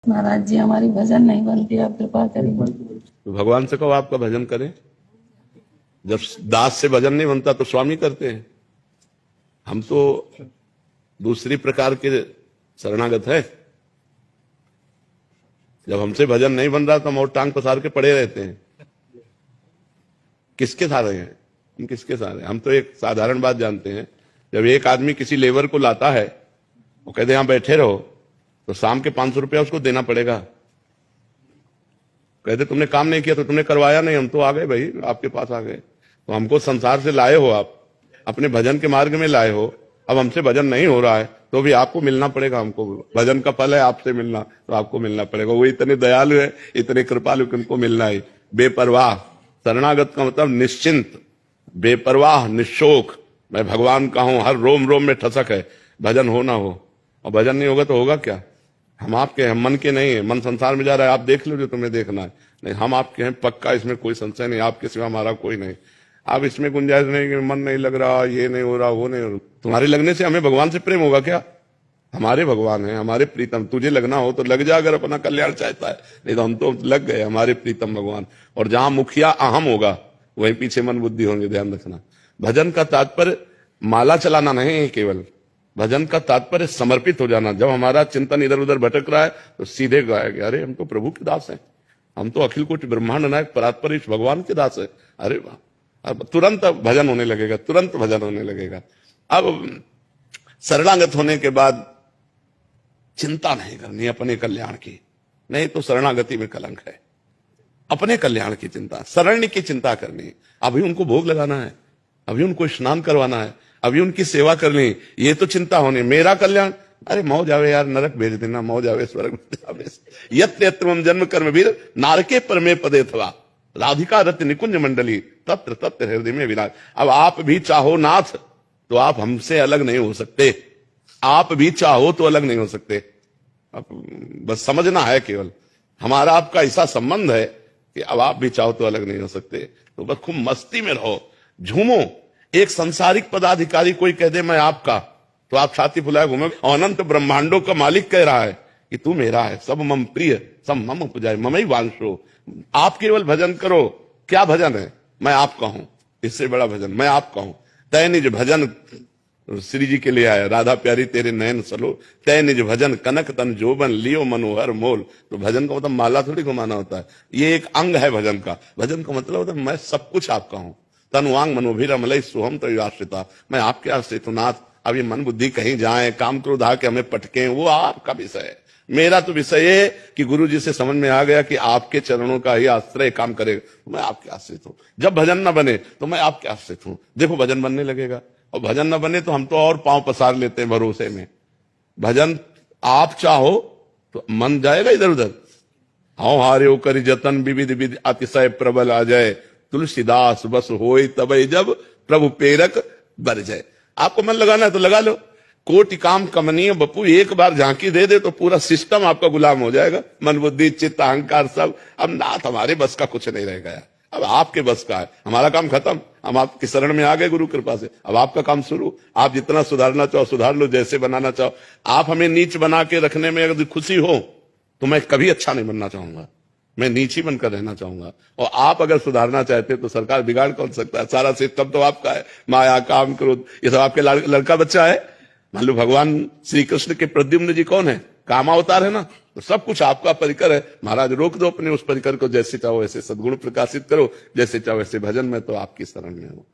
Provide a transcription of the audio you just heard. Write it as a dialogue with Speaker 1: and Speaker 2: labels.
Speaker 1: महाराज जी हमारी भजन नहीं बनती, आप कृपा करिए।
Speaker 2: तो भगवान से कहो आपका भजन करें। जब दास से भजन नहीं बनता तो स्वामी करते हैं। हम तो दूसरी प्रकार के शरणागत है। जब हमसे भजन नहीं बन रहा तो हम और टांग पसार के पड़े रहते हैं। किसके सहारे हैं हम? किसके सहारे? हम तो एक साधारण बात जानते हैं। जब एक आदमी किसी लेबर को लाता है, वो कहते यहां बैठे रहो, तो शाम के 500 रुपया उसको देना पड़ेगा। कहते तुमने काम नहीं किया तो तुमने करवाया नहीं, हम तो आ गए भाई, आपके पास आ गए। तो हमको संसार से लाए हो, आप अपने भजन के मार्ग में लाए हो। अब हमसे भजन नहीं हो रहा है तो भी आपको मिलना पड़ेगा। हमको भजन का फल है आपसे मिलना, तो आपको मिलना पड़ेगा। वो इतने दयालु है, इतने कृपालु कि उनको मिलना है। बेपरवाह शरणागत का मतलब निश्चिंत, बेपरवाह, निशोक। मैं भगवान का हूं, हर रोम रोम में ठसक है। भजन हो ना हो, और भजन नहीं होगा तो होगा क्या? हम आपके हैं, मन के नहीं है। मन संसार में जा रहा है, आप देख लो जो तुम्हें देखना है। नहीं, हम आपके हैं पक्का, इसमें कोई संशय नहीं। आपके सिवा हमारा कोई नहीं। आप इसमें गुंजाइश नहीं कि मन नहीं लग रहा, ये नहीं हो रहा, वो नहीं हो रहा। तुम्हारे लगने से हमें भगवान से प्रेम होगा क्या? हमारे भगवान है, हमारे प्रीतम। तुझे लगना हो तो लग जा, अगर अपना कल्याण चाहता है। नहीं तो हम तो लग गए, हमारे प्रीतम भगवान। और जहां मुखिया अहम होगा वहीं पीछे मन बुद्धि होंगे, ध्यान रखना। भजन का तात्पर्य माला चलाना नहीं है केवल। भजन का तात्पर्य समर्पित हो जाना। जब हमारा चिंतन इधर उधर भटक रहा है तो सीधे गाएगा, अरे हम तो प्रभु के दास हैं, हम तो अखिल कोटि ब्रह्मांड नायक परात्पर ईश भगवान के दास है। अरे वाह, अब तुरंत भजन होने लगेगा, तुरंत भजन होने लगेगा। अब शरणागत होने के बाद चिंता नहीं करनी अपने कल्याण की, नहीं तो शरणागति में कलंक है। अपने कल्याण की चिंता, शरण्य की चिंता करनी। अभी उनको भोग लगाना है, अभी उनको स्नान करवाना है, अभी उनकी सेवा करनी, ये तो चिंता होनी। मेरा कल्याण, अरे मौज आवे यार, नरक भेज देना, मौज आवे स्वर्ग आवे। यत्र यत्र जन्म कर्म वीर नारके परमे पदे थवा राधिका रत्न निकुंज मंडली तत्र तत्र हृदय में विराज। अब आप भी चाहो नाथ तो आप हमसे अलग नहीं हो सकते। आप भी चाहो तो अलग नहीं हो सकते। अब बस समझना है, केवल हमारा आपका ऐसा संबंध है कि अब आप भी चाहो तो अलग नहीं हो सकते। तो बस खूब मस्ती में रहो, झूमो। एक संसारिक पदाधिकारी कोई कह दे मैं आपका, तो आप छाती फुलाए घूमो। अनंत ब्रह्मांडों का मालिक कह रहा है कि तू मेरा है, सब मम प्रिय, सब मम उपजाए, ममई वांशो। आप केवल भजन करो। क्या भजन है? मैं आपका हूं। इससे बड़ा भजन मैं आपका हूं। तय निज भजन श्री जी के लिए आया, राधा प्यारी तेरे नयन सलो, तय निज भजन कनक तन जोबन लियो मनोहर मोल। तो भजन का मतलब माला थोड़ी घुमाना होता है, ये एक अंग है भजन का। भजन का मतलब होता है मैं सब कुछ आपका हूं। तनुवांग मनोभिरमलय सोहम तो आश्रिता, मैं आपके आश्रित हूं नाथ। अब ये मन बुद्धि कहीं जाए, काम क्रोध आके हमें पटके, वो आपका विषय है। मेरा तो विषय है कि गुरु जी से समझ में आ गया कि आपके चरणों का ही आश्रय काम करेगा, तो मैं आपके आश्रित हूं। जब भजन न बने तो मैं आपके आश्रित हूं। देखो भजन बनने लगेगा, और भजन न बने तो हम तो और पांव पसार लेते हैं भरोसे में। भजन आप चाहो तो मन जाएगा इधर उधर। हाँ हारे कर जतन विविध विधि अतिशय प्रबल आ जाए, तुलसीदास बस होए तबे जब प्रभु प्रेरक बर जाए। आपको मन लगाना है तो लगा लो। कोटि काम कमनीय बपू, एक बार झांकी दे दे तो पूरा सिस्टम आपका गुलाम हो जाएगा। मन बुद्धि चित्त अहंकार सब। अब नाथ हमारे बस का कुछ नहीं रह गया, अब आपके बस का है। हमारा काम खत्म, हम आपकी शरण में आ गए गुरु कृपा से। अब आपका काम शुरू। आप जितना सुधारना चाहो सुधार लो, जैसे बनाना चाहो। आप हमें नीच बना के रखने में अगर खुशी हो तो मैं कभी अच्छा नहीं बनना चाहूंगा, मैं नीच ही बनकर रहना चाहूंगा। और आप अगर सुधारना चाहते तो सरकार बिगाड़ कौन सकता है? सारा सिस्टम तो आपका है। माया काम क्रोध ये सब आपके लड़का बच्चा है। मान लो भगवान श्री कृष्ण के प्रद्युम्न जी कौन है? कामावतार है ना। तो सब कुछ आपका परिकर है। महाराज रोक दो अपने उस परिकर को, जैसे चाहो वैसे सद्गुण प्रकाशित करो, जैसे चाहो वैसे भजन में, तो आपकी शरण में हो।